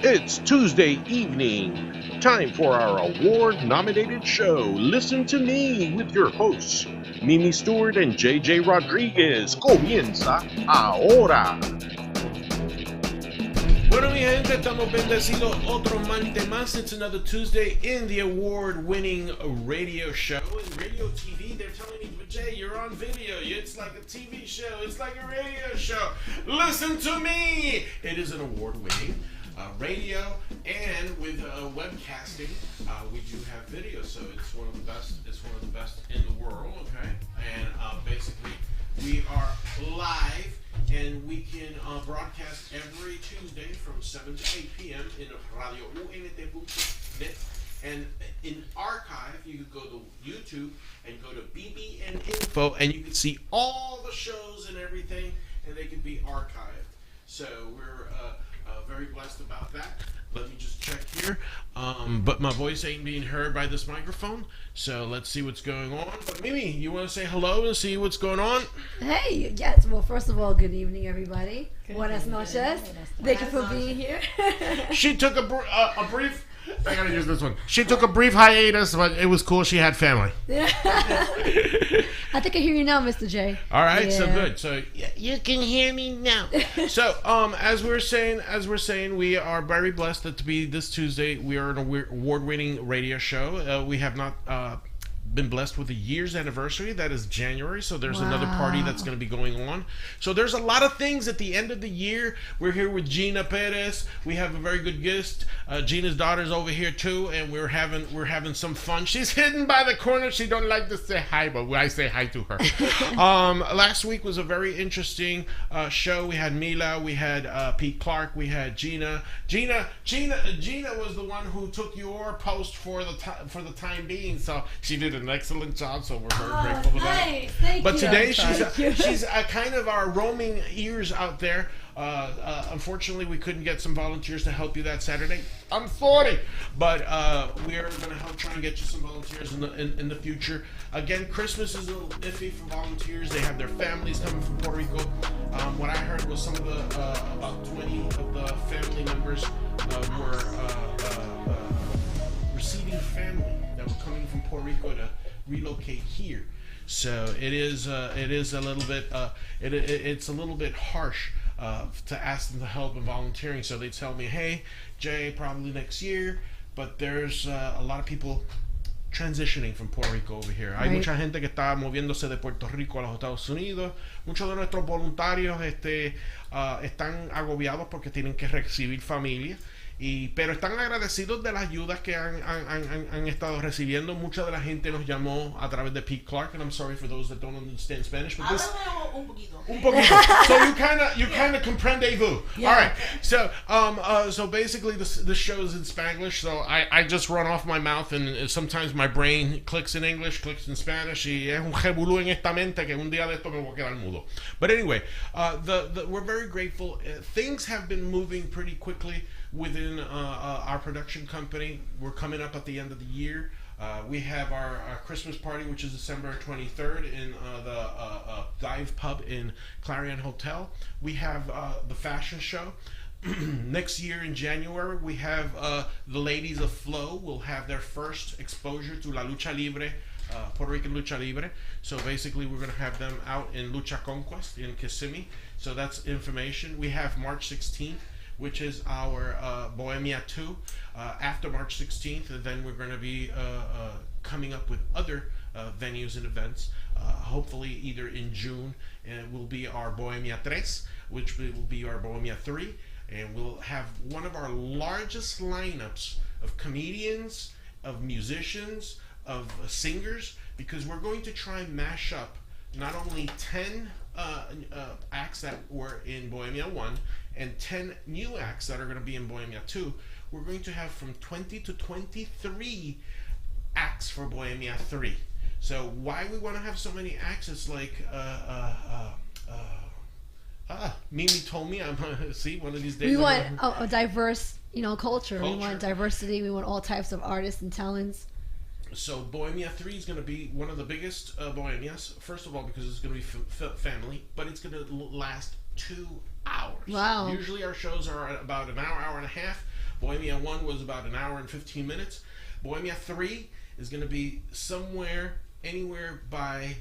It's Tuesday evening. Time for our award nominated show. Listen to me with your hosts, Mimi Stewart and JJ Rodriguez. Comienza ahora. Bueno, mi gente, estamos bendecidos otro martes más. It's another Tuesday in the award-winning radio show. In radio TV, they're telling me, but Jay, you're on video. It's like a TV show. It's like a radio show. Listen to me. It is an award-winning radio, and with webcasting, we do have video. So it's one of the best. It's one of the best in the world. Okay, and basically, we are live. And we can broadcast every Tuesday from 7 to 8 p.m. in Radio UNT.net. And in archive, you could go to YouTube and go to bbninfo, and you can see all the shows and everything, and they can be archived. So we're very blessed about that. Let me just check here. But my voice ain't being heard by this microphone, so let's see what's going on. But Mimi, you want to say hello and see what's going on? Hey, yes. Well, first of all, good evening, everybody. Buenas noches. Thank you for being here. She took a brief. I gotta use this one. She took a brief hiatus, but it was cool. She had family. I think I hear you now, Mr. J. All right, Yeah. so good. So you can hear me now. So, as we're saying, we are very blessed that to be this Tuesday. We are an award-winning radio show. We have not been blessed with a year's anniversary. That is January. So there's another party that's going to be going on. So there's a lot of things at the end of the year. We're here with Gina Perez. We have a very good guest. Gina's daughter's over here too, and we're having some fun. She's hidden by the corner. She don't like to say hi, but I say hi to her. Last week was a very interesting show. We had Mila, we had Pete Clark, we had Gina. Gina was the one who took your post for the time being. So she did an excellent job. So we're very grateful for that. Nice. Thank But you. today she's kind of our roaming ears out there. Unfortunately, we couldn't get some volunteers to help you that Saturday. I'm sorry, but we are going to help try and get you some volunteers in the future. Again, Christmas is a little iffy for volunteers. They have their families coming from Puerto Rico. What I heard was some of the about 20 of the family members were receiving family that were coming from Puerto Rico to relocate here. So it is a little bit it's a little bit harsh to ask them to help in volunteering. So they tell me, hey, Jay, probably next year. But there's a lot of people transitioning from Puerto Rico over here. Hay mucha gente que está moviéndose de Puerto Rico a los Estados Unidos. Muchos de nuestros voluntarios están agobiados porque tienen que recibir familia. Pero están agradecidos de las ayudas que han estado recibiendo. Mucha de la gente nos llamó a través de Pete Clark, and I'm sorry for those that don't understand Spanish, but this Un poquito. un poquito. So you kind of comprendez-vous. Yeah. All right. So so basically the show is in Spanglish. So I just run off my mouth, and sometimes my brain clicks in English, clicks in Spanish, y es un revolú en esta mente que un día de esto me voy a quedar mudo. But anyway, we're very grateful. Things have been moving pretty quickly within our production company. We're coming up at the end of the year. We have our Christmas party, which is December 23rd in the Dive Pub in Clarion Hotel. We have the fashion show. Next year in January, we have the ladies of Flow will have their first exposure to La Lucha Libre, Puerto Rican Lucha Libre. So basically, we're going to have them out in Lucha Conquest in Kissimmee. So that's information. We have March 16th, which is our Bohemia 2. After March 16th, then we're going to be coming up with other venues and events. Hopefully either in June, and it will be our Bohemia 3, which will be our Bohemia 3. And we'll have one of our largest lineups of comedians, of musicians, of singers, because we're going to try and mash up not only 10 acts that were in Bohemia 1 and 10 new acts that are going to be in Bohemia 2. We're going to have from 20 to 23 acts for Bohemia 3. So why we want to have so many acts is like Mimi told me, I'm see one of these days. We want a diverse, culture. We Culture. want diversity. We want all types of artists and talents. So Bohemia 3 is going to be one of the biggest Bohemias. First of all, because it's going to be family, but it's going to last 2 hours. Wow. Usually our shows are about an hour, hour and a half. Bohemia 1 was about an hour and 15 minutes. Bohemia 3 is going to be anywhere by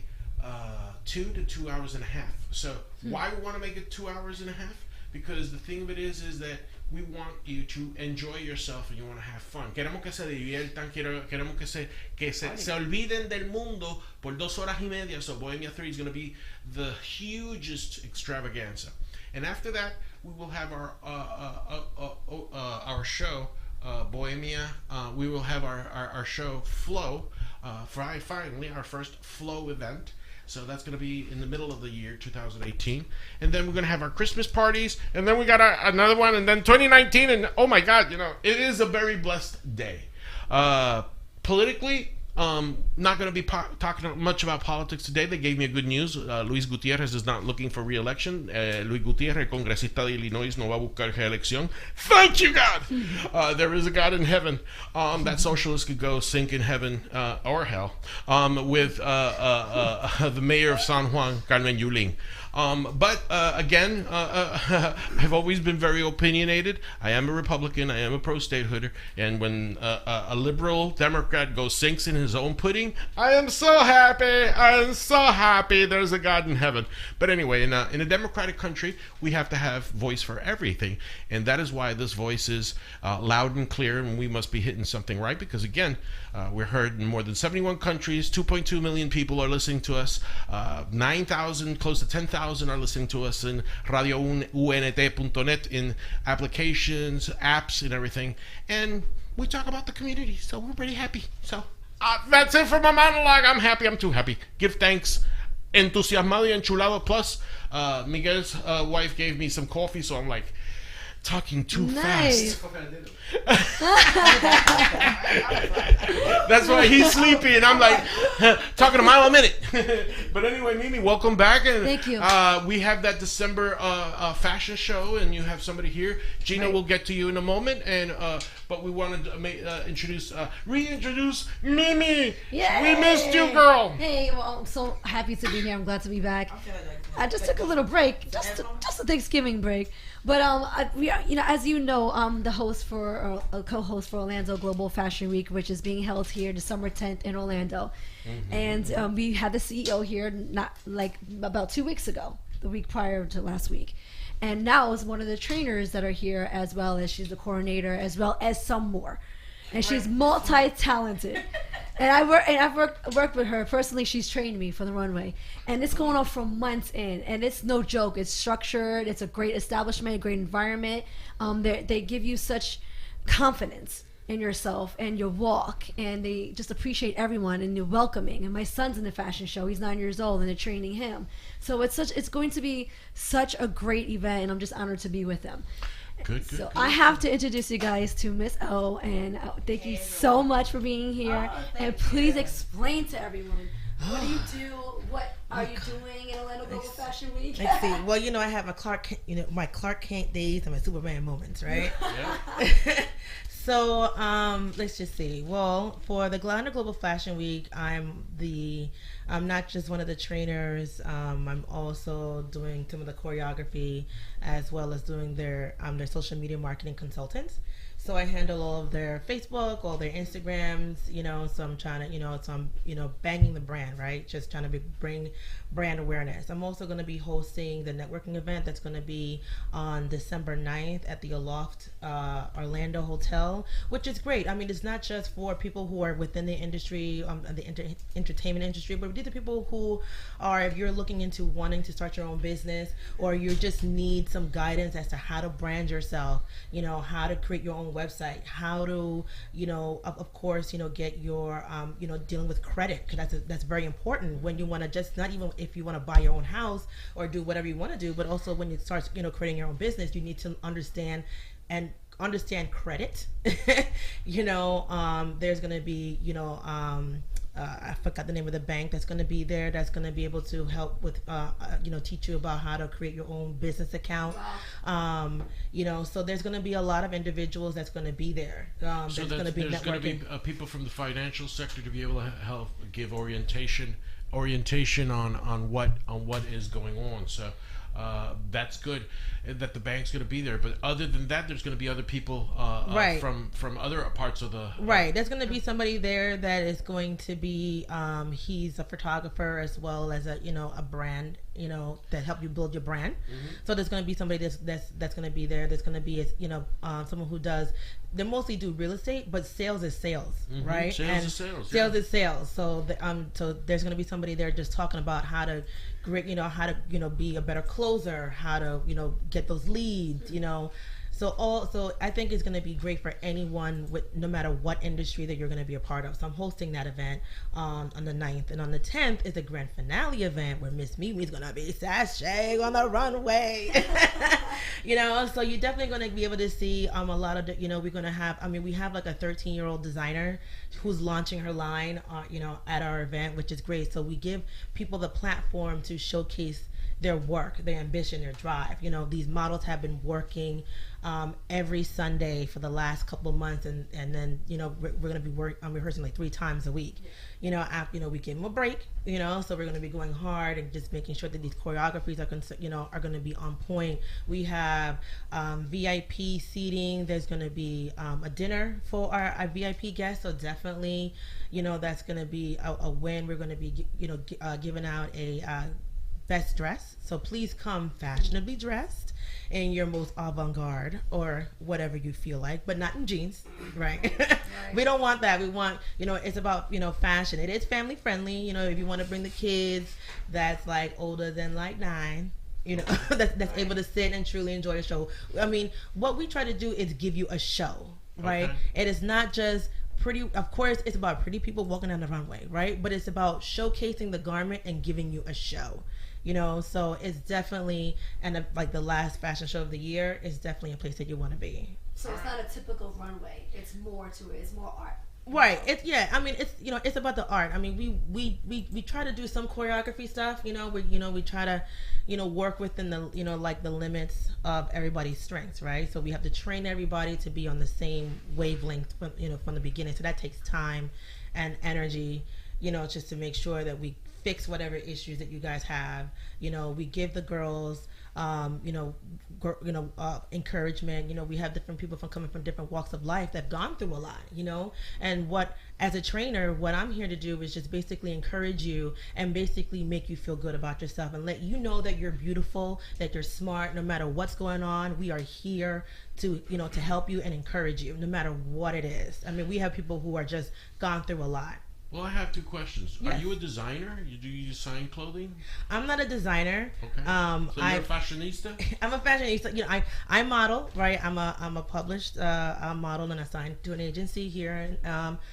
2 to 2 hours and a half. So why we want to make it 2 hours and a half? Because the thing of it is that we want you to enjoy yourself and you want to have fun. Queremos que se diviertan, queremos que se olviden del mundo por 2 horas y media. So Bohemia 3 is going to be the hugest extravaganza. And after that, we will have our show, Bohemia. We will have our show Flow. Finally, our first Flow event. So that's going to be in the middle of the year, 2018. And then we're going to have our Christmas parties. And then we got another one. And then 2019. And oh my God, it is a very blessed day. Politically, not going to be talking much about politics today. They gave me a good news. Luis Gutierrez is not looking for re-election. Luis Gutierrez, congresista de Illinois, no va a buscar reelección. Thank you, God! There is a God in heaven. That socialist could go sink in heaven or hell with the mayor of San Juan, Carmen Yulín. But again, I've always been very opinionated. I am a Republican. I am a pro-statehooder. And when a liberal Democrat goes sinks in his own pudding, I am so happy. I am so happy. There's a God in heaven. But anyway, in a democratic country, we have to have voice for everything. And that is why this voice is loud and clear. And we must be hitting something right. Because again, we're heard in more than 71 countries. 2.2 million people are listening to us. 9,000, close to 10,000 are listening to us in radiount.net, in applications, apps, and everything. And we talk about the community, so we're pretty happy. So that's it for my monologue. I'm happy. I'm too happy. Give thanks. Entusiasmado y enchulado. Plus, Miguel's wife gave me some coffee, so I'm like talking too fast. That's why he's sleepy and I'm like talking a mile a minute. But anyway, Mimi, welcome back. And thank you. We have that December fashion show, and you have somebody here. Gina will get to you in a moment, and but we wanted to reintroduce Mimi. Yay! We missed you, girl. Hey, well, I'm so happy to be here. I'm glad to be back. I just took a little break, just a Thanksgiving break. But we are, as you know, the host for a co-host for Orlando Global Fashion Week, which is being held here December 10th in Orlando. Mm-hmm. And we had the CEO here not like about 2 weeks ago, the week prior to last week. And now is one of the trainers that are here, as well as she's the coordinator, as well as some more. And she's multi-talented. And I've worked with her personally. She's trained me for the runway, and it's going on for months in, and it's no joke. It's structured. It's a great establishment, a great environment. They give you such confidence in yourself and your walk, and they just appreciate everyone, and they're welcoming. And my son's in the fashion show. He's 9 years old, and they're training him. So it's going to be such a great event, and I'm just honored to be with them. Good. I have to introduce you guys to Miss O, and thank you so much for being here. And please explain to everyone, what do you do? What are you doing in Orlando Global Fashion Week? Let's see. Well, I have my Clark Kent days and my Superman moments, right? Yeah. So let's just see. Well, for the Orlando Global Fashion Week, I'm not just one of the trainers. I'm also doing some of the choreography, as well as doing their social media marketing consultants. So I handle all of their Facebook, all their Instagrams, so I'm trying to, banging the brand, right? Just trying to bring brand awareness. I'm also going to be hosting the networking event that's going to be on December 9th at the Aloft Orlando Hotel, which is great. I mean, it's not just for people who are within the industry, the entertainment industry, but these are people who are, if you're looking into wanting to start your own business, or you just need some guidance as to how to brand yourself, how to create your own website, how to, of course, get your, dealing with credit, because that's very important when you want to just, not even if you want to buy your own house or do whatever you want to do, but also when you start, creating your own business, you need to understand credit. There's going to be, I forgot the name of the bank that's going to be there, that's going to be able to help with, teach you about how to create your own business account. Wow. So there's going to be a lot of individuals that's going to be there. So there's going to be people from the financial sector to be able to help give orientation on what is going on. So that's good that the bank's going to be there. But other than that, there's going to be other people from other parts of the right. There's going to be somebody there that is going to be he's a photographer as well as a brand that help you build your brand. So there's going to be somebody that's going to be there. There's going to be someone who does. They mostly do real estate, but sales is sales, right? Sales is sales. Sales is sales. So so there's going to be somebody there just talking about how to be a better closer, how to get those leads, So I think it's going to be great for anyone with no matter what industry that you're going to be a part of. So I'm hosting that event on the 9th, and on the 10th is the grand finale event where Miss Mimi's going to be sashaying on the runway. So you're definitely going to be able to see a lot of we're going to have we have like a 13-year-old designer who's launching her line at our event, which is great. So we give people the platform to showcase their work, their ambition, their drive. These models have been working every Sunday for the last couple of months, and then we're going to be rehearsing like 3 times a week. After we give them a break. So we're going to be going hard and just making sure that these choreographies are going to be on point. We have VIP seating. There's going to be a dinner for our VIP guests. So definitely, that's going to be a win. We're going to be giving out a best dress. So please come fashionably dressed in your most avant-garde or whatever you feel like, but not in jeans, right? We don't want that. We want, it's about, fashion. It is family friendly. If you want to bring the kids that's like older than like 9, that's able to sit and truly enjoy a show. What we try to do is give you a show, right? Okay. It is not just pretty. Of course, it's about pretty people walking down the runway, right? But it's about showcasing the garment and giving you a show. So it's definitely, and like the last fashion show of the year is definitely a place that you want to be. So it's not a typical runway. It's more to it. It's more art. Right. It's about the art. We try to do some choreography stuff. We try to, work within the, like the limits of everybody's strengths, right? So we have to train everybody to be on the same wavelength, from the beginning. So that takes time and energy, just to make sure that we fix whatever issues that you guys have. We give the girls encouragement. We have different people coming from different walks of life that have gone through a lot, and as a trainer, what I'm here to do is just basically encourage you and basically make you feel good about yourself and let you know that you're beautiful, that you're smart. No matter what's going on, we are here to help you and encourage you no matter what it is. We have people who are just gone through a lot. Well, I have 2 questions. Yes. Are you a designer? Do you design clothing? I'm not a designer. Okay. So you're a fashionista? I'm a fashionista. I model, right? I'm a published model and assigned to an agency here,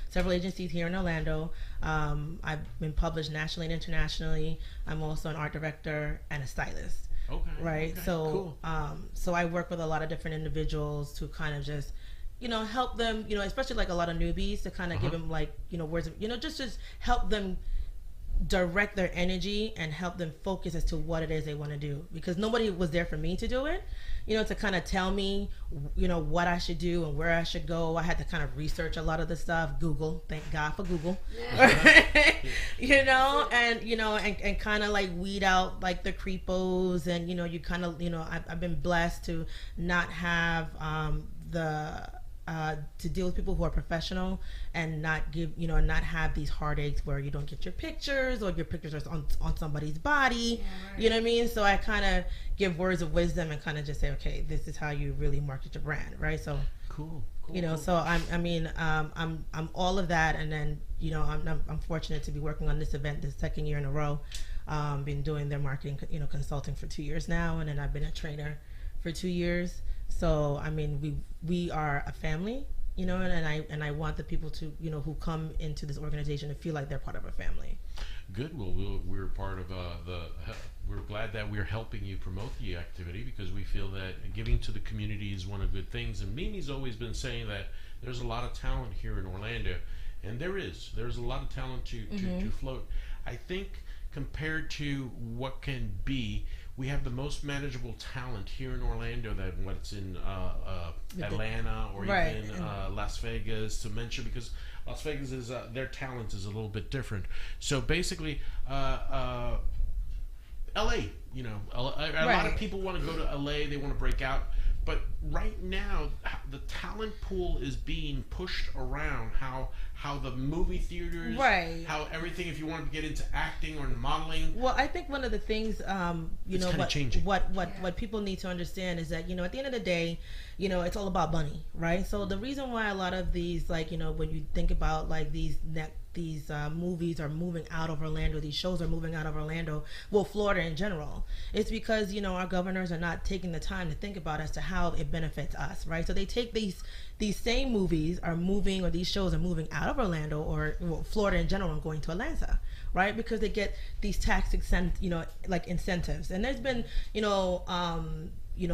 several agencies here in Orlando. I've been published nationally and internationally. I'm also an art director and a stylist. Okay. Right. Okay, so, cool. So I work with a lot of different individuals to kind of just help them, especially like a lot of newbies, to kind of give them like, words of, just help them direct their energy and help them focus as to what it is they want to do, because nobody was there for me to do it, to kind of tell me, what I should do and where I should go. I had to kind of research a lot of the stuff, Google, thank God for Google, and kind of like weed out like the creepos, and, you kind of, I've been blessed to not have, to deal with people who are professional and not not have these heartaches where you don't get your pictures or your pictures are on somebody's body. Yeah, right. You know what I mean? So I kind of give words of wisdom and kind of just say, okay, this is how you really market your brand, right? So cool. So I'm all of that, and then I'm fortunate to be working on this event the 2nd year in a row. Been doing their marketing consulting for 2 years now, and then I've been a trainer for 2 years. So we are a family, and I want the people to who come into this organization to feel like they're part of a family. Good. Well, we're part of we're glad that we're helping you promote the activity, because we feel that giving to the community is one of the good things. And Mimi's always been saying that there's a lot of talent here in Orlando, and there's a lot of talent to float. I think compared to what can be, we have the most manageable talent here in Orlando than what's in Atlanta or right. even Las Vegas, to mention, because Las Vegas is their talent is a little bit different. So basically, L.A. You know, a lot of people want to go to L.A. They want to break out. But right now, the talent pool is being pushed around. How the movie theaters, how everything. If you want to get into acting or modeling, well, I think one of the things, what people need to understand is that, at the end of the day, it's all about money, right? So the reason why a lot of these, when you think about these movies are moving out of Orlando, these shows are moving out of Orlando, well, Florida in general, it's because our governors are not taking the time to think about as to how it benefits us, right? So they take these same movies are moving, or these shows are moving out of Orlando, or Florida in general, and going to Atlanta, right? Because they get these tax incentives, and there's been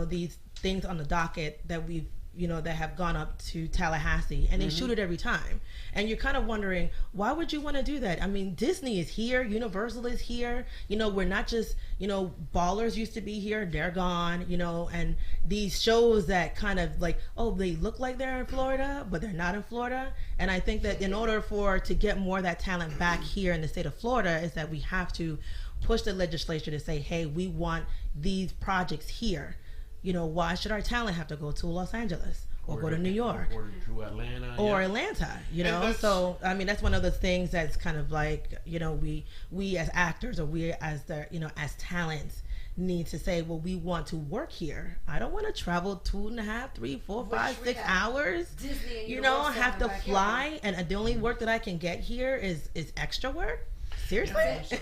these things on the docket that we've that have gone up to Tallahassee, and they shoot it every time. And you're kind of wondering, why would you want to do that? I mean, Disney is here, Universal is here, we're not just, Ballers used to be here, they're gone, and these shows that kind of they look like they're in Florida, but they're not in Florida. And I think that in order to get more of that talent back here in the state of Florida, is that we have to push the legislature to say, hey, we want these projects here. Why should our talent have to go to Los Angeles or go to New York or to Atlanta or Atlanta? So I mean, that's one of the things that's kind of we as actors, or we as as talents, need to say, well, we want to work here. I don't want to travel 2.5, 3, 4, 5, 6 hours. Disney, I have to fly, and the only work that I can get here is extra work. Seriously.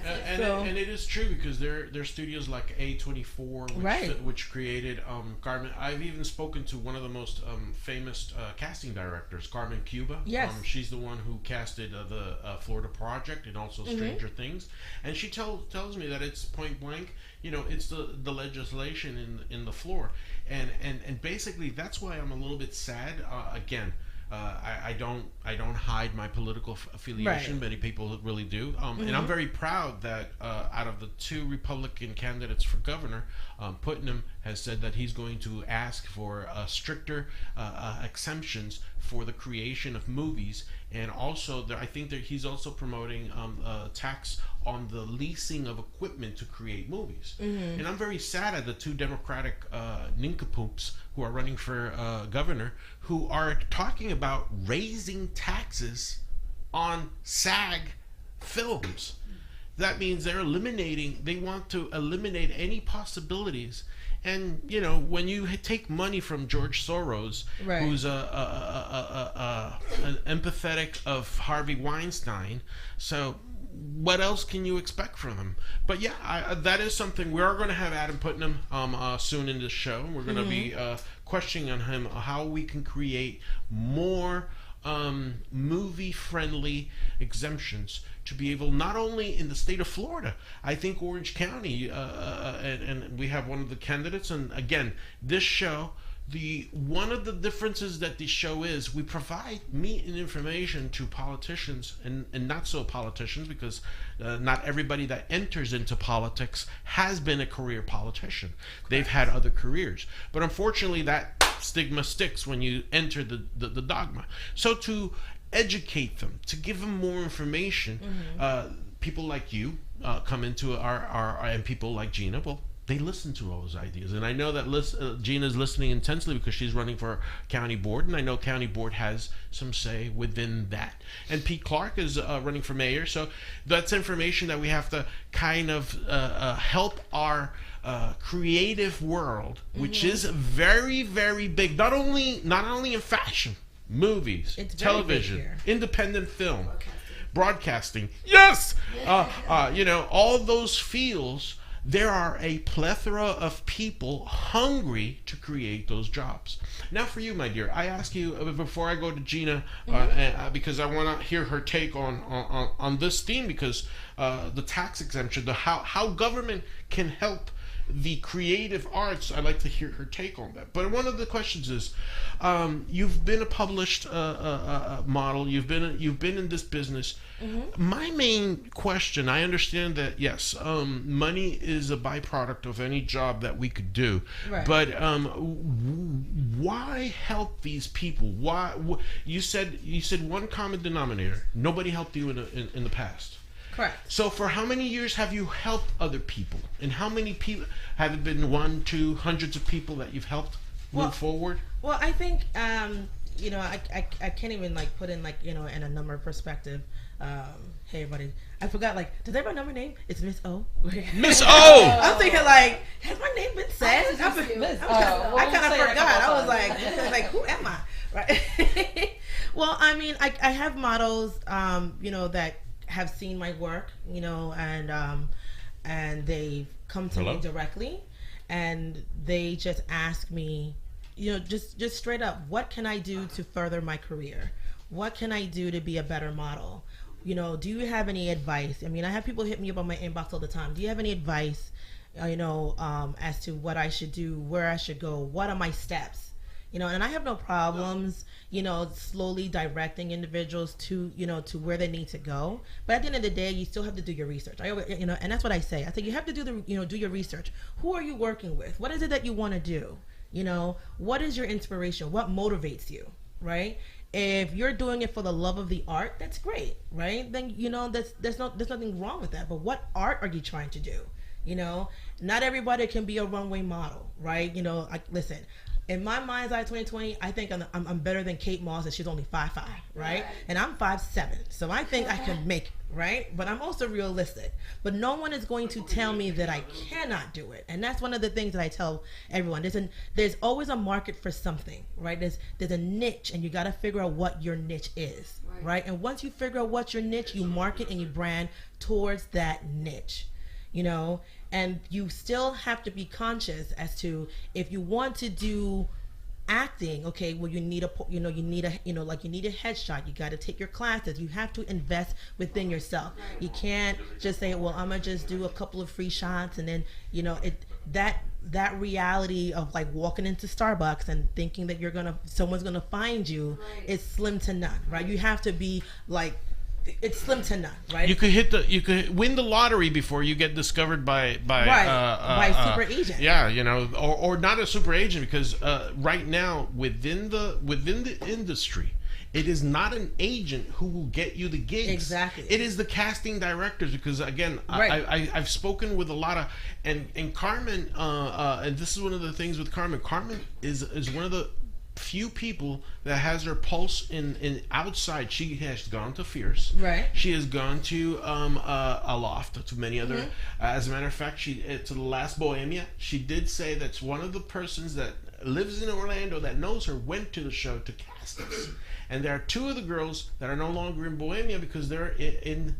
And it is true, because there's studios like A24, which created Carmen. I've even spoken to one of the most famous casting directors, Carmen Cuba. Yes. She's the one who casted the Florida Project and also Stranger Things. And she tells me that it's point blank, it's the legislation in the floor. And basically that's why I'm a little bit sad. Again, I don't hide my political affiliation. Right. Many people really do, and I'm very proud that out of the 2 Republican candidates for governor, Putnam has said that he's going to ask for stricter exemptions for the creation of movies, and also I think that he's also promoting a tax on the leasing of equipment to create movies. And I'm very sad at the 2 Democratic nincompoops who are running for governor, who are talking about raising taxes on SAG films. That means they want to eliminate any possibilities. And when you take money from George Soros, who's an empathetic of Harvey Weinstein, so what else can you expect from them? But yeah, that is something. We are going to have Adam Putnam soon in this show. We're going to be questioning on him how we can create more movie-friendly exemptions to be able, not only in the state of Florida, I think Orange County, and we have one of the candidates. And again, this show, one of the differences that this show is, we provide meat and information to politicians and not so politicians, because not everybody that enters into politics has been a career politician. They've had other careers, but unfortunately that stigma sticks when you enter the dogma. So to educate them, to give them more information, people like you come into our and people like Gina, well, they listen to all those ideas. And I know that Gina's listening intensely, because she's running for county board, and I know county board has some say within that. And Pete Clark is running for mayor, so that's information that we have to kind of help our creative world, which is very, very big. Not only in fashion, movies, television, independent film, broadcasting. Yes, all those fields. There are a plethora of people hungry to create those jobs. Now for you, my dear, I ask you, before I go to Gina, because I want to hear her take on this theme, because the tax exemption, how government can help the creative arts. I'd like to hear her take on that. But one of the questions is, you've been a published model. You've been in this business. My main question, I understand that yes, money is a byproduct of any job that we could do. Right. But why help these people? Why you said one common denominator? Nobody helped you in the past. Correct. So for how many years have you helped other people? And how many people have it been? 1, 2, hundreds of people that you've helped move forward? Well, I think you know, I can't even like put in like, you know, in a number perspective. Hey everybody, I forgot, like, does everybody know my name? It's Miss O. Miss O! I'm thinking like, has my name been said? Miss O. I kind of forgot. I was like, who am I? Right. Well, I mean, I have models, you know, that have seen my work, you know, and they've come to me directly, and they just ask me, you know, just straight up, what can I do to further my career? What can I do to be a better model? You know, do you have any advice? I mean, I have people hit me up on my inbox all the time. Do you have any advice, you know, as to what I should do, where I should go? What are my steps? You know, and I have no problems, you know, slowly directing individuals to, you know, to where they need to go. But at the end of the day, you still have to do your research. I always, you know, and that's what I say. I think you have to do the, you know, do your research. Who are you working with? What is it that you want to do? You know, what is your inspiration? What motivates you, right? If you're doing it for the love of the art, that's great, right? Then, you know, there's nothing wrong with that. But what art are you trying to do? You know, not everybody can be a runway model, right? You know, listen, in my mind's eye 2020, I think I'm better than Kate Moss, and she's only 5'5", right? And I'm 5'7", so I think I can make it, right? But I'm also realistic. But no one is going to tell me that I cannot do it, and that's one of the things that I tell everyone. There's always a market for something, right? There's a niche, and you got to figure out what your niche is, right? And once you figure out what your niche, you market and you brand towards that niche, you know. And you still have to be conscious as to, if you want to do acting, okay, well, you need a headshot. You got to take your classes. You have to invest within yourself. You can't just say, well, I'm gonna just do a couple of free shots, and then, you know, that reality of like walking into Starbucks and thinking that someone's gonna find you is slim to none, right? You have to be like, it's slim to none, right? You could win the lottery before you get discovered by a super agent. Yeah, you know, or not a super agent, because right now within the industry, it is not an agent who will get you the gigs. Exactly. It is the casting directors, because again, I've spoken with a lot of, and Carmen, and this is one of the things with Carmen. Carmen is one of the few people that has her pulse in outside. She has gone to Fierce, right? She has gone to Aloft, to many other. As a matter of fact, she to the last Bohemia. She did say that's one of the persons that lives in Orlando that knows her went to the show to cast us. And there are 2 of the girls that are no longer in Bohemia because they're in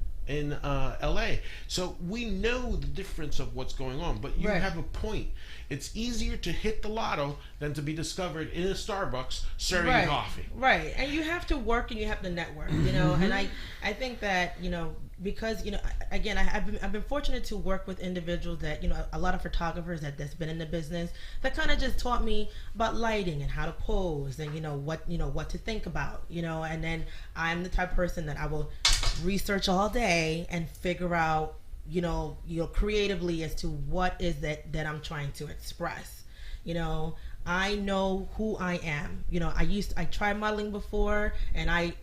LA. So we know the difference of what's going on. But you have a point. It's easier to hit the lotto than to be discovered in a Starbucks serving coffee. Right. And you have to work and you have to network, you know. And I think that, you know, because, you know, again, I've been fortunate to work with individuals that, you know, a lot of photographers that's been in the business that kind of just taught me about lighting and how to pose and, you know, what to think about, you know. And then I'm the type of person that I will research all day and figure out, you know, creatively as to what is that I'm trying to express. You know, I know who I am. You know, I tried modeling before, and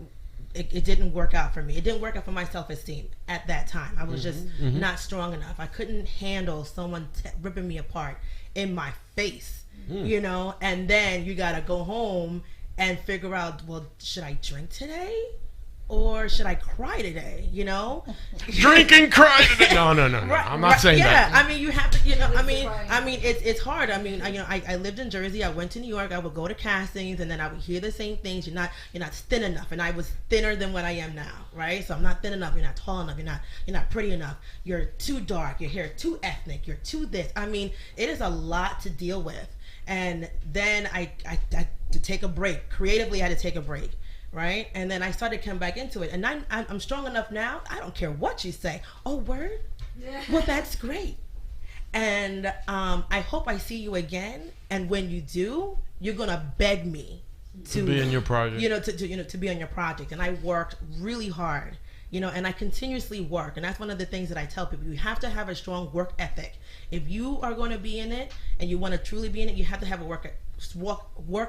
it didn't work out for me. It didn't work out for my self-esteem at that time. I was just not strong enough. I couldn't handle someone ripping me apart in my face, you know. And then you gotta go home and figure out, well, should I drink today? Or should I cry today? You know, drink and cry today. No. Right, I'm not saying that. Yeah, I mean, you have to. You know, I mean, it's hard. I mean, you know, I lived in Jersey. I went to New York. I would go to castings, and then I would hear the same things. You're not thin enough, and I was thinner than what I am now, right? So I'm not thin enough. You're not tall enough. You're not pretty enough. You're too dark. Your hair too ethnic. You're too this. I mean, it is a lot to deal with. And then I had to take a break. Creatively, I had to take a break. Right? And then I started coming back into it. And I'm strong enough now. I don't care what you say. Oh, word? Yeah. Well, that's great. And I hope I see you again. And when you do, you're going to beg me to be in your project. You know, to be on your project. And I worked really hard, you know, and I continuously work. And that's one of the things that I tell people. You have to have a strong work ethic. If you are going to be in it and you want to truly be in it, you have to have a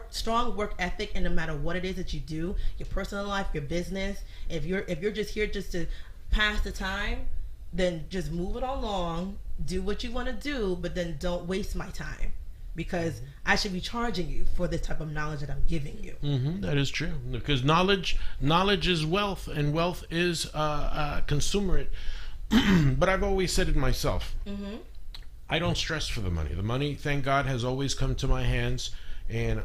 strong work ethic. And no matter what it is that you do, your personal life, your business, if you're just here just to pass the time, then just move it along, do what you want to do, but then don't waste my time, because I should be charging you for this type of knowledge that I'm giving you. That is true, because knowledge is wealth, and wealth is consumerate. But I've always said it myself. I don't stress for the money. The money, thank God, has always come to my hands, and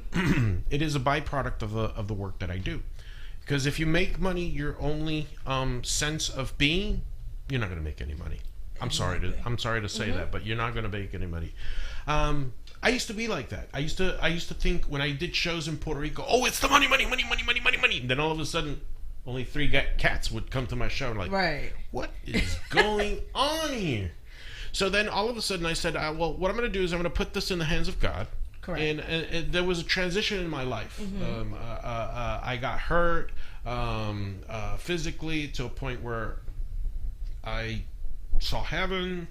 it is a byproduct of the work that I do. Because if you make money your only sense of being, you're not going to make any money. I'm sorry to say that, but you're not going to make any money. I used to be like that. I used to think when I did shows in Puerto Rico, oh, it's the money. And then all of a sudden, only 3 cats would come to my show. Like, right. What is going on here? So then all of a sudden I said, well, what I'm going to do is I'm going to put this in the hands of God. Correct. And there was a transition in my life. I got hurt physically to a point where I saw heaven.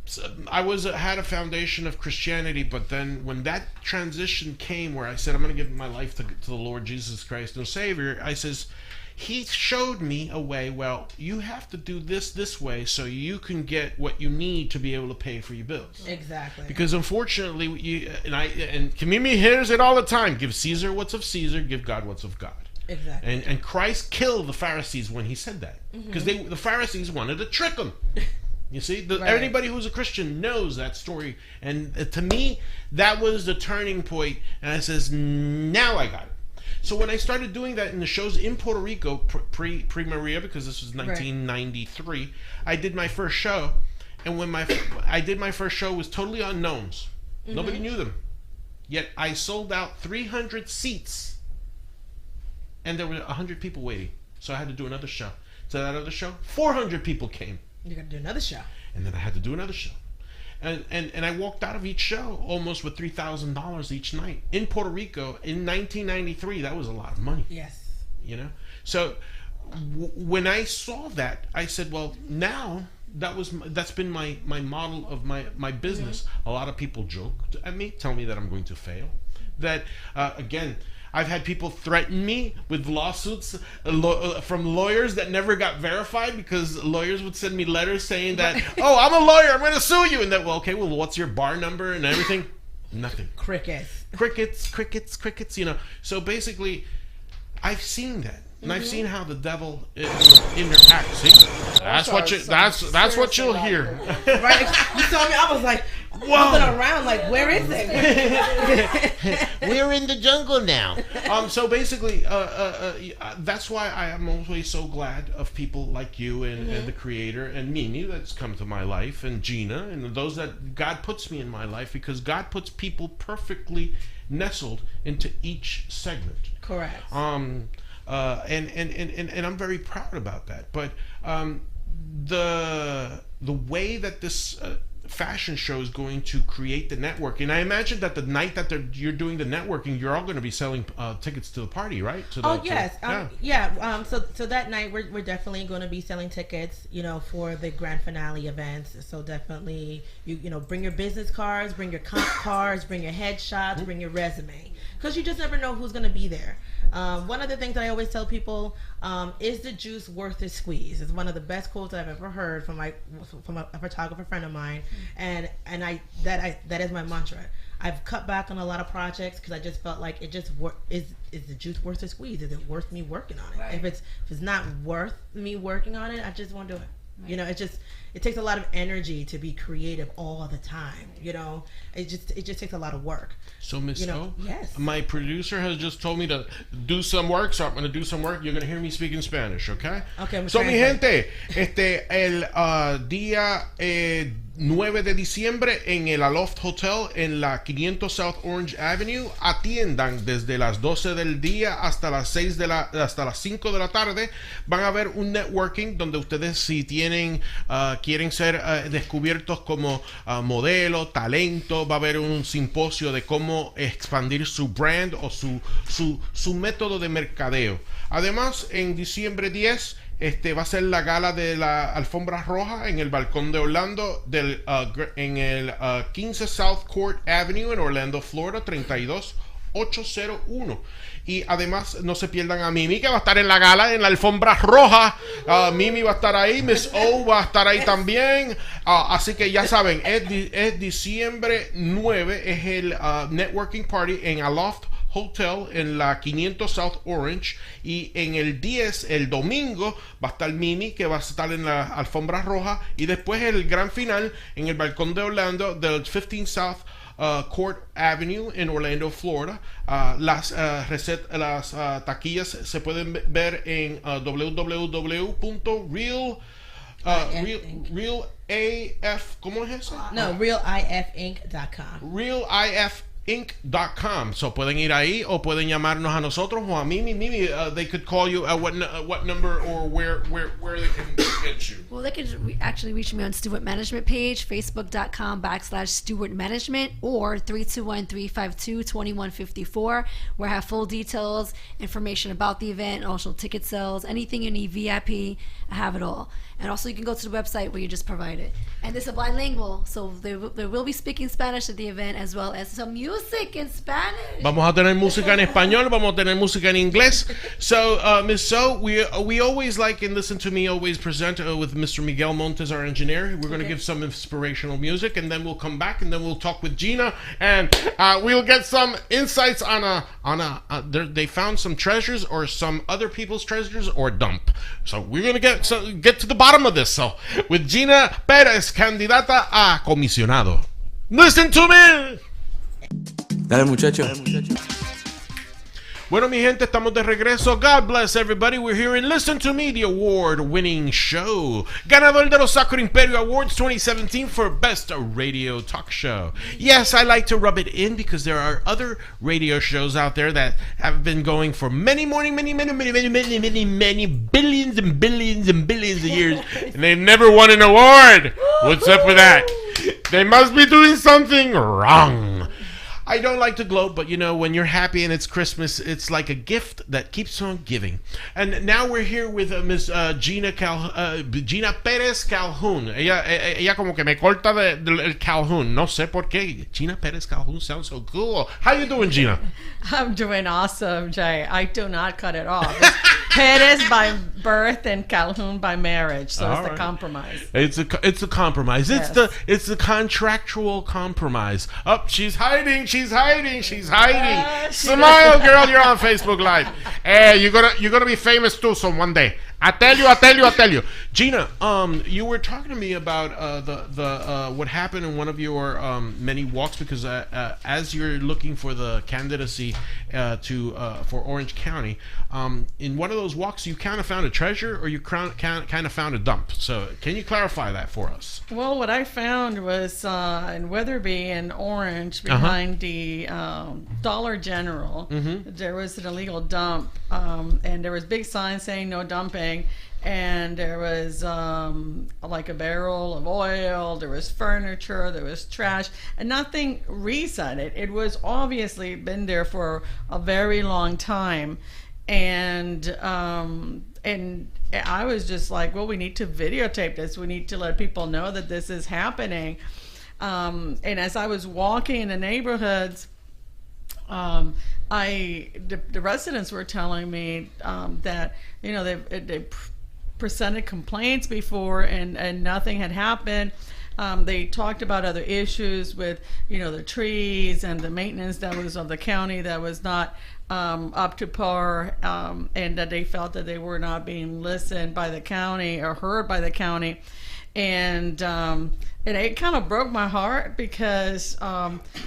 So I had a foundation of Christianity, but then when that transition came where I said I'm going to give my life to the Lord Jesus Christ and Savior, I says, He showed me a way. Well, you have to do this way so you can get what you need to be able to pay for your bills. Exactly. Because unfortunately, and Kimimi hears it all the time: give Caesar what's of Caesar, give God what's of God. Exactly. And Christ killed the Pharisees when he said that, because the Pharisees wanted to trick him. You see, anybody who's a Christian knows that story. And to me, that was the turning point. And I says, now I got it. So when I started doing that in the shows in Puerto Rico, pre-Maria, because this was 1993, I did my first show. And when I did my first show, it was totally unknowns. Nobody knew them. Yet I sold out 300 seats. And there were 100 people waiting. So I had to do another show. So that other show, 400 people came. You got to do another show. And then I had to do another show. And I walked out of each show almost with $3,000 each night. In Puerto Rico, in 1993, that was a lot of money. Yes. You know? So when I saw that, I said, well, now that's been my model of my business. A lot of people joke at me, tell me that I'm going to fail. That, again, I've had people threaten me with lawsuits from lawyers that never got verified, because lawyers would send me letters saying that, oh, I'm a lawyer, I'm going to sue you. And that, well, okay, well, what's your bar number and everything? Nothing. Crickets, you know. So basically, I've seen that. And I've seen how the devil interacts. See, that's what you'll hear. Right? You told me, I was like, looking around, like, where is it? We're in the jungle now. So basically, that's why I am always so glad of people like you and the creator and Mimi that's come to my life, and Gina and those that God puts me in my life, because God puts people perfectly nestled into each segment. Correct. And I'm very proud about that. But the way that this fashion show is going to create the network, and I imagine that the night that you're doing the networking, you're all going to be selling tickets to the party, right? Yes. So that night we're definitely going to be selling tickets, you know, for the grand finale events. So definitely you know, bring your business cards, bring your comp cards, bring your headshots, bring your resume, because you just never know who's going to be there. One of the things that I always tell people, is the juice worth the squeeze? It's one of the best quotes I've ever heard from a photographer friend of mine, and that is my mantra. I've cut back on a lot of projects because I just felt like it just is the juice worth the squeeze? Is it worth me working on it? Right. If it's not worth me working on it, I just won't do it. Right. You know, it takes a lot of energy to be creative all the time. You know, it just takes a lot of work. So Miss O, yes, my producer has just told me to do some work, so I'm going to do some work. You're going to hear me speak in Spanish, okay? Okay. So mi gente, el día 9 de diciembre en el Aloft Hotel en la 500 South Orange Avenue, atiendan desde las 12 del día hasta las 5 de la tarde. Van a haber un networking donde ustedes, si quieren ser descubiertos como modelo, talento, va a haber un simposio de cómo expandir su brand o su método de mercadeo. Además, en diciembre 10 va a ser la gala de la alfombra roja en el balcón de Orlando en el 15 South Court Avenue en Orlando, Florida, 32 801. Y además no se pierdan a Mimi, que va a estar en la gala, en la alfombra roja. Mimi va a estar ahí, Miss O va a estar ahí también. Así que ya saben, es diciembre 9, es el networking party en Aloft Hotel en la 500 South Orange, y en el 10, el domingo, va a estar Mimi, que va a estar en la alfombra roja, y después el gran final en el balcón de Orlando del 15 South Court Avenue en Orlando, Florida. Las taquillas se pueden ver en www.realaf, ¿cómo es eso? No, realifinc.com. Realifinc.com. So pueden ir ahí o pueden llamarnos a nosotros o a Mimi. Mimi, they could call you at what number or where they can get you. Well, they can actually reach me on Stewart Management page, facebook.com/Stewart Management, or 321-352-2154, where I have full details, information about the event, also ticket sales, anything you need, VIP, I have it all. And also you can go to the website where you just provide it. And this is bilingual, so they will be speaking Spanish at the event, as well as some music in Spanish. Vamos a tener música en español, vamos a tener música en inglés. So, Ms. So, we always like, and Listen to Me always present with Mr. Miguel Montes, our engineer. We're going to give some inspirational music, and then we'll come back, and then we'll talk with Gina, and we'll get some insights on they found some treasures, or some other people's treasures, or dump. So we're going to get to the bottom of this. So, with Gina Pérez, candidata a comisionado. Listen to me. Dale, muchacho. Bueno, mi gente, estamos de regreso. God bless everybody. We're here in Listen to Me, the award-winning show. Ganador de los Sacro Imperio Awards 2017 for Best Radio Talk Show. Yes, I like to rub it in because there are other radio shows out there that have been going for many billions and billions and billions of years, and they've never won an award. What's up with that? They must be doing something wrong. I don't like to gloat, but you know, when you're happy and it's Christmas, it's like a gift that keeps on giving. And now we're here with Miss Gina Pérez Calhoun. Ella como que me corta del Calhoun. No sé por qué. Gina Pérez Calhoun sounds so cool. How you doing, Gina? I'm doing awesome, Jay. I do not cut it off. It's Perez by birth and Calhoun by marriage, so it's the compromise. It's a compromise. Yes. It's the contractual compromise. Oh, she's hiding. Smile, girl. You're on Facebook Live. Hey, you're gonna be famous too. So one day. I tell you. Gina, you were talking to me about the what happened in one of your many walks, because as you're looking for the candidacy for Orange County, in one of those walks you kind of found a treasure, or you kind of found a dump. So can you clarify that for us? Well, what I found was in Weatherby and Orange, behind the Dollar General, there was an illegal dump, and there was big signs saying no dumping. And there was like a barrel of oil, there was furniture, there was trash, and nothing recent. It was obviously been there for a very long time, and I was just like, well, we need to videotape this. We need to let people know that this is happening. And as I was walking in the neighborhoods, the residents were telling me that, you know, they presented complaints before and nothing had happened. They talked about other issues with, you know, the trees and the maintenance that was of the county that was not up to par, and that they felt that they were not being listened by the county or heard by the county. And it kind of broke my heart, because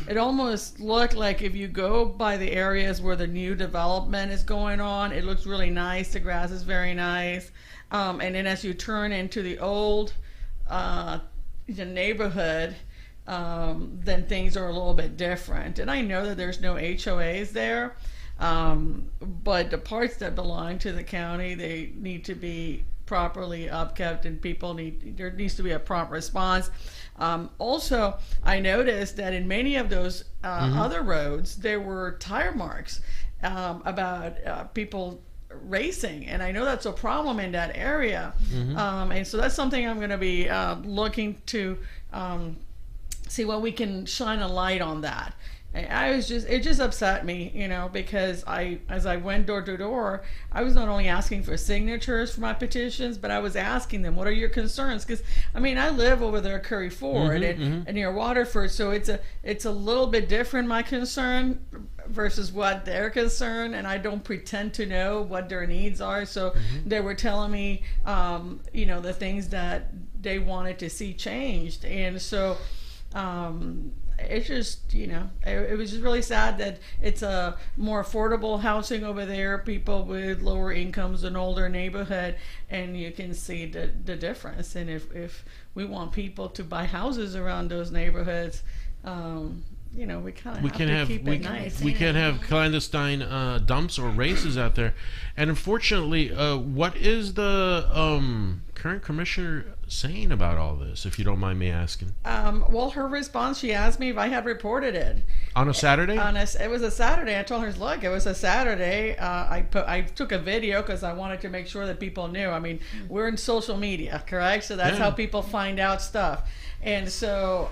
it almost looked like, if you go by the areas where the new development is going on, it looks really nice. The grass is very nice. And then as you turn into the old the neighborhood, then things are a little bit different. And I know that there's no HOAs there, but the parts that belong to the county, they need to be properly upkept, and there needs to be a prompt response. Also, I noticed that in many of those other roads, there were tire marks about people racing, and I know that's a problem in that area. And so that's something I'm going to be looking to see what we can shine a light on that. it just upset me, because as I went door to door, I was not only asking for signatures for my petitions, but I was asking them, what are your concerns? Because I live over there at Curry Ford and near Waterford, so it's a little bit different, my concern versus what their concern, and I don't pretend to know what their needs are. So they were telling me, the things that they wanted to see changed, and so. It's just, it was just really sad that it's a more affordable housing over there, people with lower incomes, an older neighborhood, and you can see the difference. And if we want people to buy houses around those neighborhoods, we kind of have to keep it nice. We can't have clandestine dumps or races out there. And unfortunately, what is the current commissioner saying about all this, if you don't mind me asking? Well, her response, she asked me if I had reported it. On a Saturday? It was a Saturday. I told her, look, it was a Saturday. I took a video because I wanted to make sure that people knew. We're in social media, correct? So that's how people find out stuff. And so...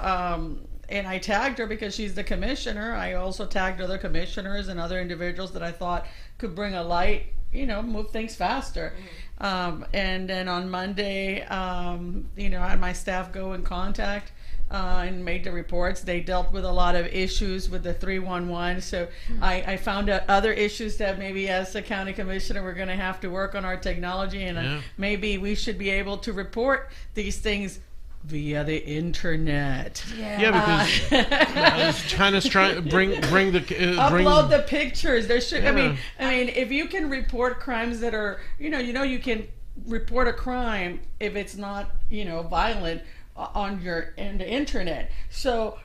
and I tagged her because she's the commissioner. I also tagged other commissioners and other individuals that I thought could bring a light, move things faster. And then on Monday, I had my staff go in contact and made the reports. They dealt with a lot of issues with the 311. So I found out other issues that maybe as the county commissioner, we're going to have to work on our technology. And maybe we should be able to report these things via the internet. Because I was trying to bring the upload the pictures. There should. I mean, if you can report crimes that are, you can report a crime if it's not, violent on the internet. So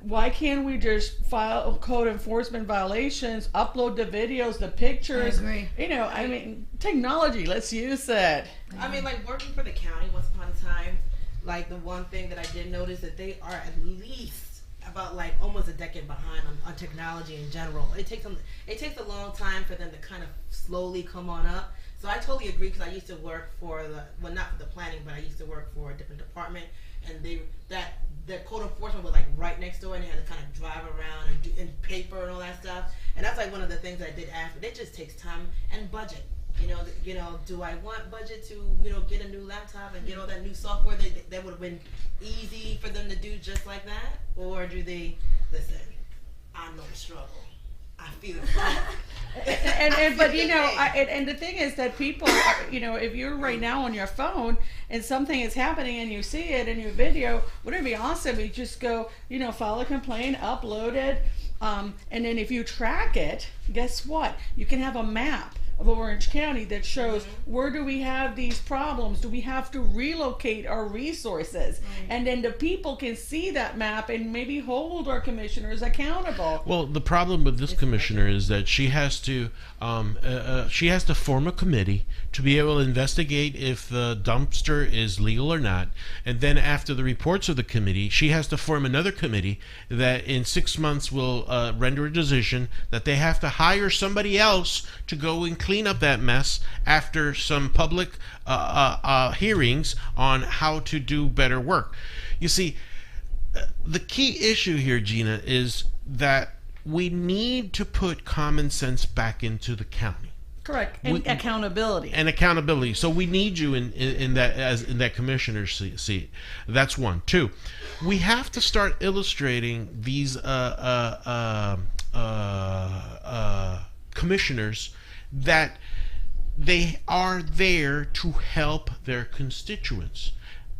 why can't we just file code enforcement violations, upload the videos, the pictures? I agree. Technology. Let's use that. Working for the county once upon a time. The one thing that I did notice that they are at least about almost a decade behind on technology in general. It takes a long time for them to kind of slowly come on up. So I totally agree, because I used to work for not for the planning, but I used to work for a different department, and their code enforcement was right next door, and they had to kind of drive around and do in paper and all that stuff. And that's one of the things that I did ask, but it just takes time and budget. Do I want budget to, get a new laptop and get all that new software that would have been easy for them to do just like that? Or do they, listen, I know the struggle. I feel it. And the thing is that people, if you're right now on your phone and something is happening and you see it in your video, wouldn't it be awesome? You just go, file a complaint, upload it, and then if you track it, guess what? You can have a map of Orange County that shows where do we have these problems? Do we have to relocate our resources? And then the people can see that map and maybe hold our commissioners accountable. Well, the problem with this commissioner is that she has to form a committee to be able to investigate if the dumpster is legal or not, and then after the reports of the committee, she has to form another committee that in 6 months will render a decision that they have to hire somebody else to go and clean up that mess after some public hearings on how to do better work. You see, the key issue here, Gina, is that we need to put common sense back into the county. Correct. And accountability. And accountability. So we need you in that commissioner's seat. That's one. Two, we have to start illustrating these commissioners that they are there to help their constituents.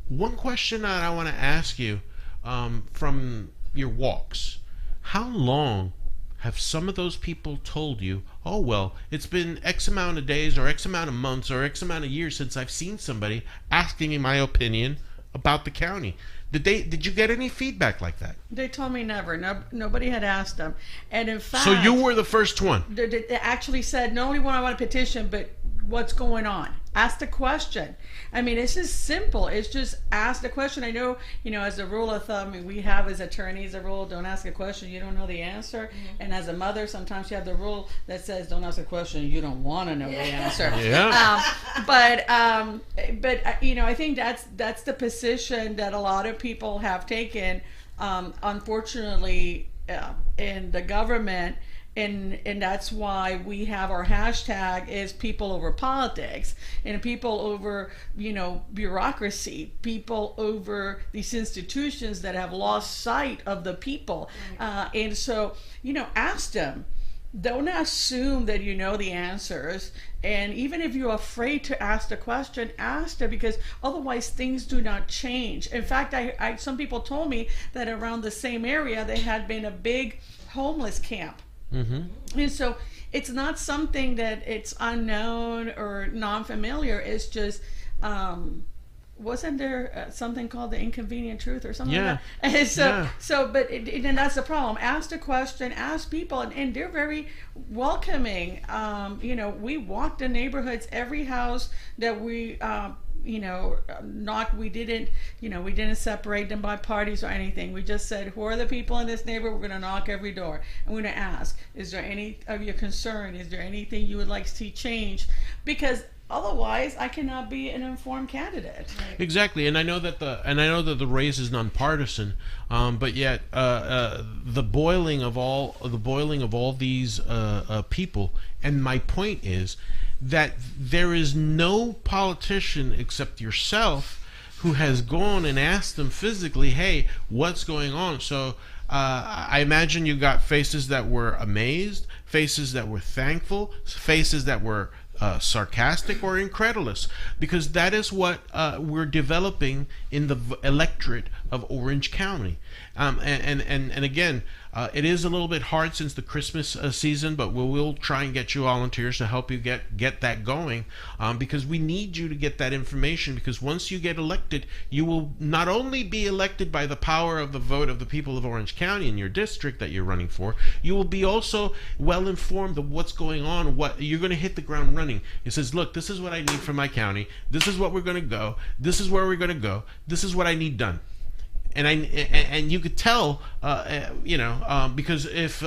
One question that I want to ask you from your walks: how long have some of those people told you, oh, well, it's been X amount of days or X amount of months or X amount of years since I've seen somebody asking me my opinion about the county? Did you get any feedback like that? They told me never. Nobody had asked them. And in fact... So you were the first one? They actually said, not only when I want a petition, but what's going on? Ask the question. I mean, it's just simple. It's just ask the question. I know, as a rule of thumb, we have as attorneys a rule, don't ask a question you don't know the answer. Mm-hmm. And as a mother, sometimes you have the rule that says, don't ask a question you don't want to know the answer. Yeah. But I think that's the position that a lot of people have taken. Unfortunately, in the government. And that's why we have our hashtag is people over politics and people over, bureaucracy, people over these institutions that have lost sight of the people. And so, ask them. Don't assume that you know the answers. And even if you're afraid to ask the question, ask it, because otherwise things do not change. In fact, some people told me that around the same area there had been a big homeless camp. Mm-hmm. And so it's not something that it's unknown or non-familiar. It's just, wasn't there something called the inconvenient truth or something like that? And and that's the problem. Ask the question, ask people, and they're very welcoming. We walked the neighborhoods, every house that we we didn't separate them by parties or anything. We just said, who are the people in this neighborhood? We're going to knock every door and we're going to ask, is there any of your concern? Is there anything you would like to see change? Because otherwise I cannot be an informed candidate. Exactly. And I know that the race is nonpartisan, but yet the boiling of all these people. And my point is that there is no politician except yourself who has gone and asked them physically, hey, what's going on? So I imagine you got faces that were amazed, faces that were thankful, faces that were sarcastic or incredulous, because that is what we're developing in the electorate of Orange County. And again, it is a little bit hard since the Christmas season, but we will try and get you volunteers to help you get that going, because we need you to get that information, because once you get elected, you will not only be elected by the power of the vote of the people of Orange County in your district that you're running for, you will be also well informed of what's going on. What you're going to hit the ground running. It says, look, this is what I need from my county. This is what we're going to go. This is where we're going to go. This is what I need done. And you could tell, because if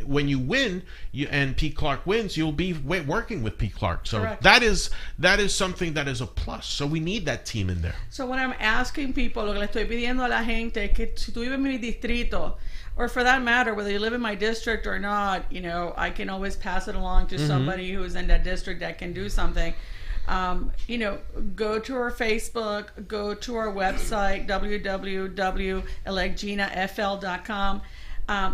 when you win, and P. Clark wins, you'll be working with P. Clark. So correct. that is something that is a plus. So we need that team in there. So when I'm asking people, lo que le estoy pidiendo a la gente es que si tú vives en mi distrito, or for that matter, whether you live in my district or not, I can always pass it along to somebody who is in that district that can do something. Go to our Facebook, go to our website, www.electginafl.com.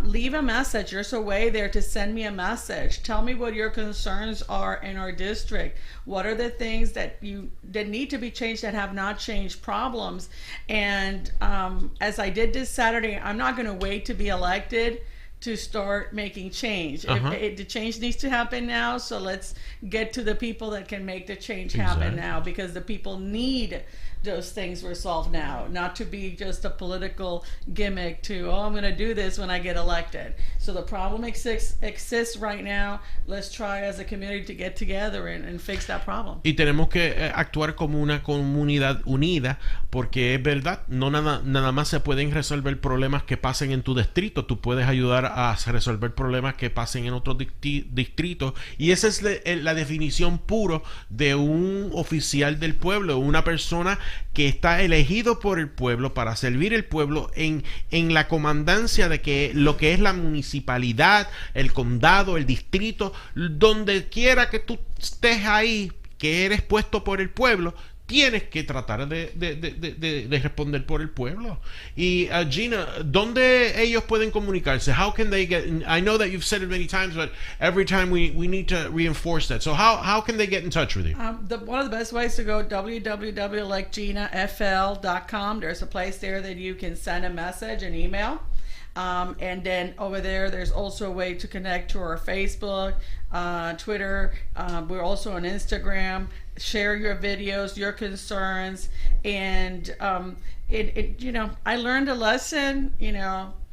Leave a message. There's a way there to send me a message. Tell me what your concerns are in our district. What are the things that need to be changed that have not changed, problems? And as I did this Saturday, I'm not going to wait to be elected to start making change. The change needs to happen now, so let's get to the people that can make the change happen now, because the people need those things resolved now, not to be just a political gimmick to, I'm going to do this when I get elected. So the problem exists right now. Let's try as a community to get together and fix that problem. Y tenemos que actuar como una comunidad unida, porque es verdad, no nada más se pueden resolver problemas que pasen en tu distrito. Tú puedes ayudar a resolver problemas que pasen en otros distritos, y esa es la definición puro de un oficial del pueblo, una persona que está elegido por el pueblo para servir el pueblo en la comandancia de que lo que es la municipalidad, el condado, el distrito, donde quiera que tú estés ahí, que eres puesto por el pueblo, tienes que tratar de responder por el pueblo. Y Gina, ¿dónde ellos pueden comunicarse? How can they get in? I know that you've said it many times, but every time we need to reinforce that. So how can they get in touch with you? One of the best ways to go, www.electginafl.com. There's a place there that you can send a message, an email. And then over there's also a way to connect to our Facebook, Twitter. We're also on Instagram. Share your videos, your concerns, and I learned a lesson.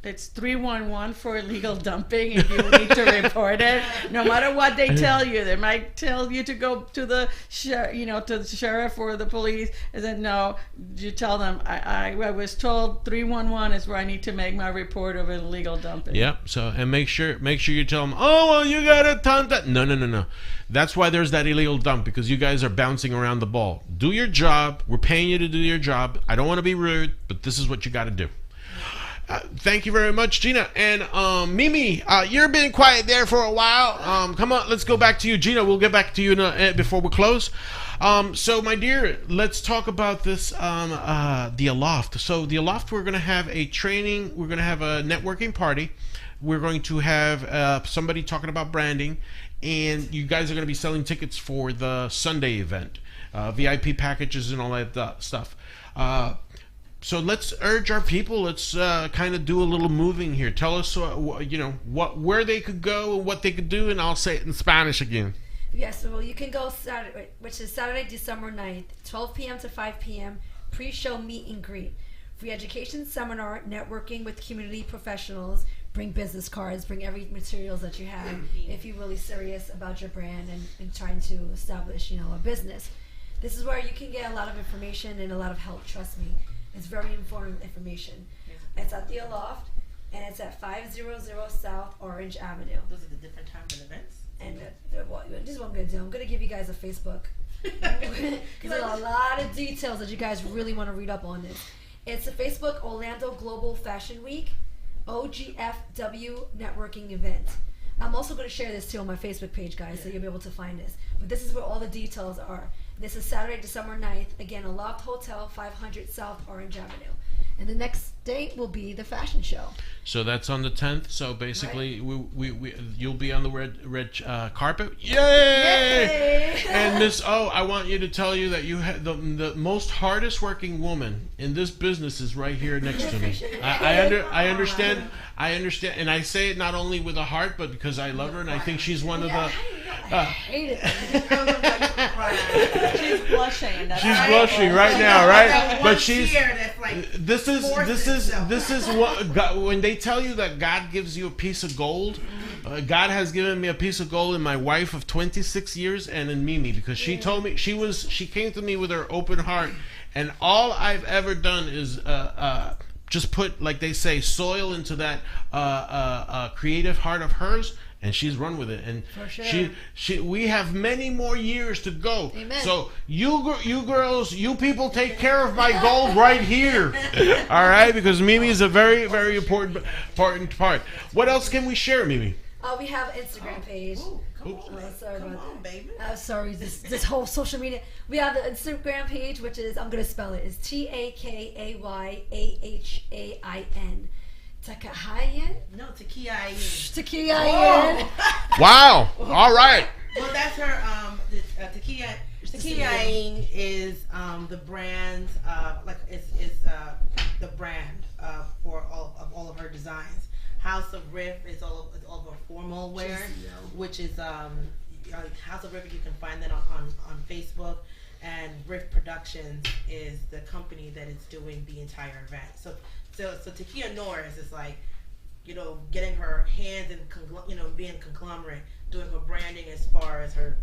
It's 311 for illegal dumping if you need to report it. No matter what they tell you, they might tell you to go to the sheriff or the police. And then no, you tell them I was told 311 is where I need to make my report of illegal dumping. Yeah. So and make sure you tell them, oh well, you got a ton that. No. That's why there's that illegal dump, because you guys are bouncing around the ball. Do your job. We're paying you to do your job. I don't want to be rude, but this is what you got to do. Thank you very much, Gina. And Mimi, you've been quiet there for a while. Come on, let's go back to you, Gina. We'll get back to you before we close. So, my dear, let's talk about this, the Aloft. So, the Aloft, we're going to have a training. We're going to have a networking party. We're going to have somebody talking about branding. And you guys are going to be selling tickets for the Sunday event, VIP packages and all that stuff. So let's urge our people. Let's kind of do a little moving here. Tell us, where they could go and what they could do, and I'll say it in Spanish again. Yes, well, you can go Saturday, which is Saturday, December 9th, 12 p.m. to 5 p.m., pre-show meet and greet. Free education seminar, networking with community professionals, bring business cards, bring every materials that you have if you're really serious about your brand and trying to establish, a business. This is where you can get a lot of information and a lot of help, trust me. It's very informative information. It's at the Aloft, and it's at 500 South Orange Avenue. Those are the different times and events. And this is what I'm going to do. I'm going to give you guys a Facebook. There's a lot of details that you guys really want to read up on this. It's a Facebook Orlando Global Fashion Week, OGFW networking event. I'm also going to share this too on my Facebook page, guys, so you'll be able to find this. But this is where all the details are. This is Saturday, December 9th. Again, Aloft Hotel, 500 South Orange Avenue. And the next date will be the fashion show. So that's on the 10th. So basically, right. You'll be on the red carpet. Yay! And Miss O, I want you to tell you that you had the most hardest working woman in this business is right here next to me. I understand. I understand, and I say it not only with a heart, but because I love her, and I think she's one of the. I hate it. She's blushing. She's blushing right now, right? But she's. This is what God, when they tell you that God gives you a piece of gold. God has given me a piece of gold in my wife of 26 years and in Mimi, because she told me she came to me with her open heart, and all I've ever done is just put, like they say, soil into that creative heart of hers, and she's run with it. And for sure. we have many more years to go. Amen. So you girls, you people, take care of my gold right here. All right, because Mimi is a very, very important part. What else can we share, Mimi? We have an Instagram page. Come on, baby. Sorry, this whole social media. We have the Instagram page, which is, I'm going to spell it, is TAKAYAHAIN. Takahayan? No, Takiayin. Takiayin. Wow. All right. Well, that's her. Takiayin is the brand. Is the brand for all of her designs. House of Riff is all of her formal wear, which is House of Riff. You can find that on Facebook, and Riff Productions is the company that is doing the entire event. So Takia Norris is like, getting her hands in, being conglomerate, doing her branding as far as her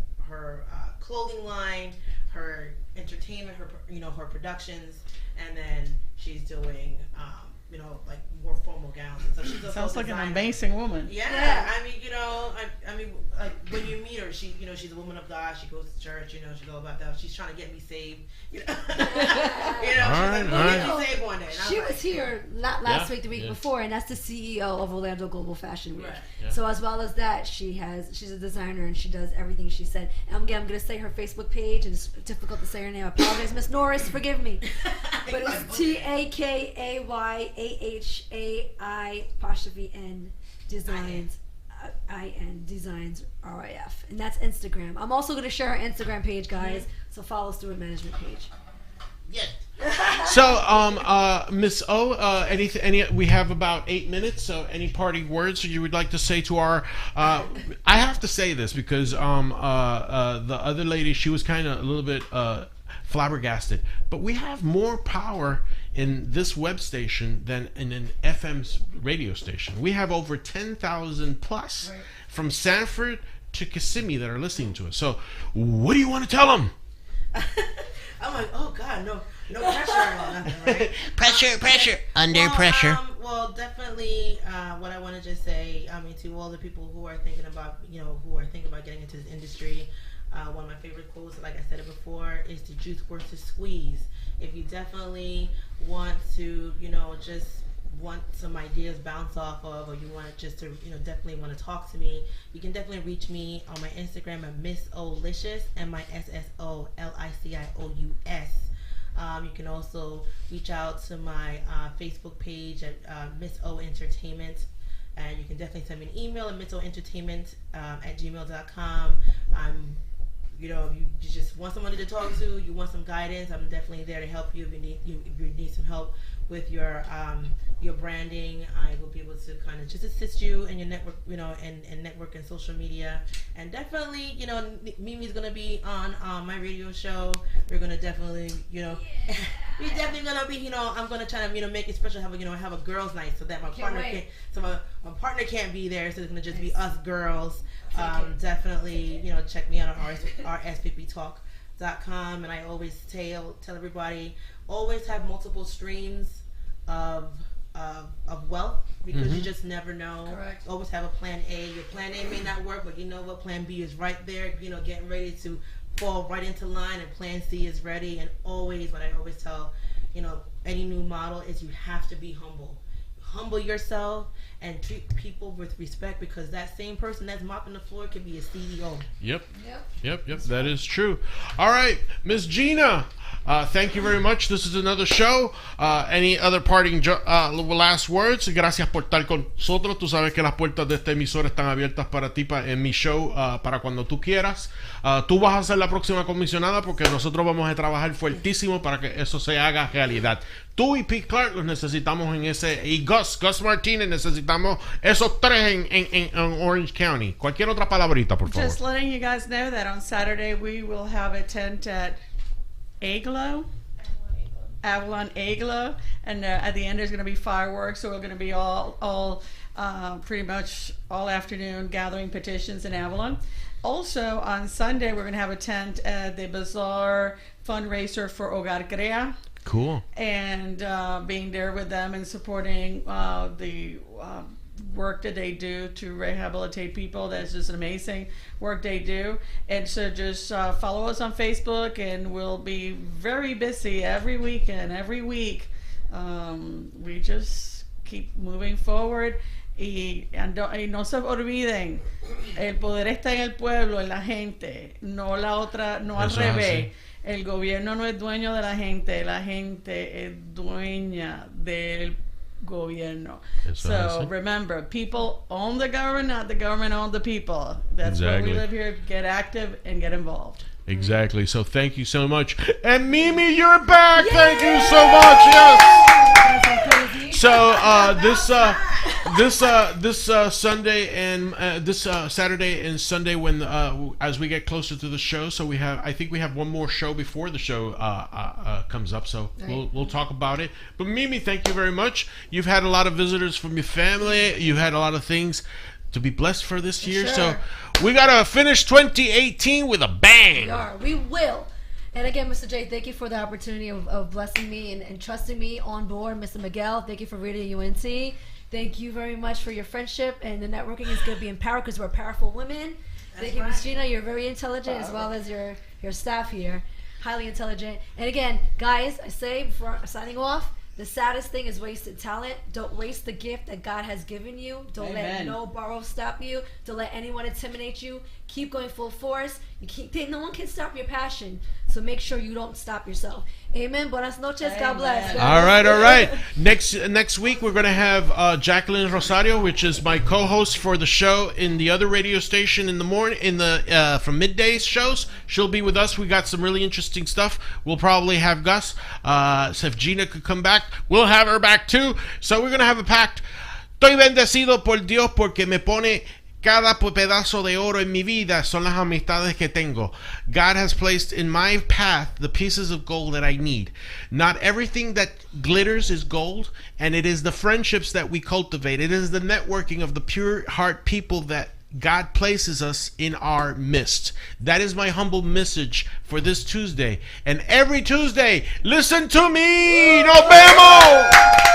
clothing line, her entertainment, her productions, and then she's doing like more formal gowns. And so she's a Sounds like designer. An amazing woman. Yeah. I mean, like when you meet her, she's a woman of God. She goes to church. She's all about that. She's trying to get me saved. She's like, we'll get you saved one day. She was here not last week, the week before, and that's the CEO of Orlando Global Fashion Week. Right. Yeah. So as well as that, she's a designer, and she does everything she said. And again, I'm going to say her Facebook page, and it's difficult to say her name. I apologize, Miss Norris, forgive me. But it's TAKAYAHAI''N Designs. IN Designs RIF, and that's Instagram. I'm also going to share our Instagram page, guys. So follow Stewart Management page. Yes. So, Miss O, we have about 8 minutes. So, any parting words you would like to say to our? I have to say this because the other lady, she was kind of a little bit flabbergasted. But we have more power in this web station than in an FM radio station. We have over 10,000 plus from Sanford to Kissimmee that are listening to us. So, what do you want to tell them? I'm like, oh God, no pressure or nothing, right? Pressure, under pressure. Well, definitely, what I want to just say, to all the people who are thinking about, getting into this industry, one of my favorite quotes, like I said it before, is the juice worth the squeeze. If you definitely want to, just want some ideas bounce off of, or you want just to, definitely want to talk to me, you can definitely reach me on my Instagram at Miss Olicious, MissOlicious. You can also reach out to my Facebook page at Miss O Entertainment, and you can definitely send me an email at missoentertainment at gmail.com. If you just want somebody to talk to, you want some guidance, I'm definitely there to help you. If you need some help with your branding, I will be able to kind of just assist you in your network, and network and social media. And definitely, Mimi's gonna be on my radio show. We're gonna definitely, we're definitely gonna be, I'm gonna try to, make it special. Have a girls' night so that my partner can't be there. So it's gonna just be us girls. Definitely, check me out on rspptalk.com. And I always tell everybody, always have multiple streams of wealth, because you just never know. Correct. Always have a plan A. Your plan A may not work, but you know what? Plan B is right there, getting ready to fall right into line, and plan C is ready. And always, what I always tell, any new model is you have to be humble. Humble yourself and treat people with respect, because that same person that's mopping the floor could be a CEO. Yep. That is true. All right, Miss Gina, thank you very much. This is another show. Any other parting last words? Gracias por estar con nosotros. Tú sabes que las puertas de esta emisora están abiertas para ti en mi show, para cuando tú quieras. Tú vas a ser la próxima comisionada, porque nosotros vamos a trabajar fuertísimo para que eso se haga realidad. Tú y Pete Clark los necesitamos en ese, y Gus Martinez, necesitamos esos tres en Orange County. Cualquier otra palabrita, por favor. Just letting you guys know that on Saturday we will have a tent at Avalon Aglo, and at the end there's going to be fireworks, so we're going to be all pretty much all afternoon gathering petitions in Avalon. Also on Sunday we're going to have a tent at the Bazaar fundraiser for Hogar Crea. Cool. And being there with them and supporting the work that they do to rehabilitate people. That's just an amazing work they do. And so just follow us on Facebook, and we'll be very busy every weekend, every week. We just keep moving forward. Y no se olviden, el poder está en el pueblo, en la gente, no al revés. El gobierno no es dueño de la gente es dueña del gobierno. So remember, people own the government, not the government own the people. That's why we live here. Get active and get involved. Exactly. So thank you so much. And Mimi, you're back. Yay! Thank you so much. Yes. So this Sunday and this Saturday and Sunday, when as we get closer to the show, so I think we have one more show before the show comes up. So we'll talk about it. But Mimi, thank you very much. You've had a lot of visitors from your family. You've had a lot of things to be blessed for this year. Sure. So we gotta finish 2018 with a bang. We will. And again, Mr. J, thank you for the opportunity of blessing me and trusting me on board. Mr. Miguel, thank you for reading UNC. Thank you very much for your friendship, and the networking is going to be empowered because we're powerful women. Thank you, Ms. Gina. You're very intelligent, as well as your staff here. Highly intelligent. And again, guys, I say before signing off, the saddest thing is wasted talent. Don't waste the gift that God has given you. Don't let no borrow stop you. Don't let anyone intimidate you. Keep going full force. No one can stop your passion. So make sure you don't stop yourself. Amen. Buenas noches. Amen. God bless. All right. Next week we're going to have Jacqueline Rosario, which is my co-host for the show in the other radio station in the morning, from midday shows. She'll be with us. We got some really interesting stuff. We'll probably have Gus. So if Gina could come back, we'll have her back too. So we're going to have a pact. Estoy bendecido por Dios porque me pone cada pedazo de oro en mi vida. Son las amistades que tengo. God has placed in my path the pieces of gold that I need. Not everything that glitters is gold, and it is the friendships that we cultivate. It is the networking of the pure heart people that God places us in our midst. That is my humble message for this Tuesday. And every Tuesday, listen to me. Nos vemos.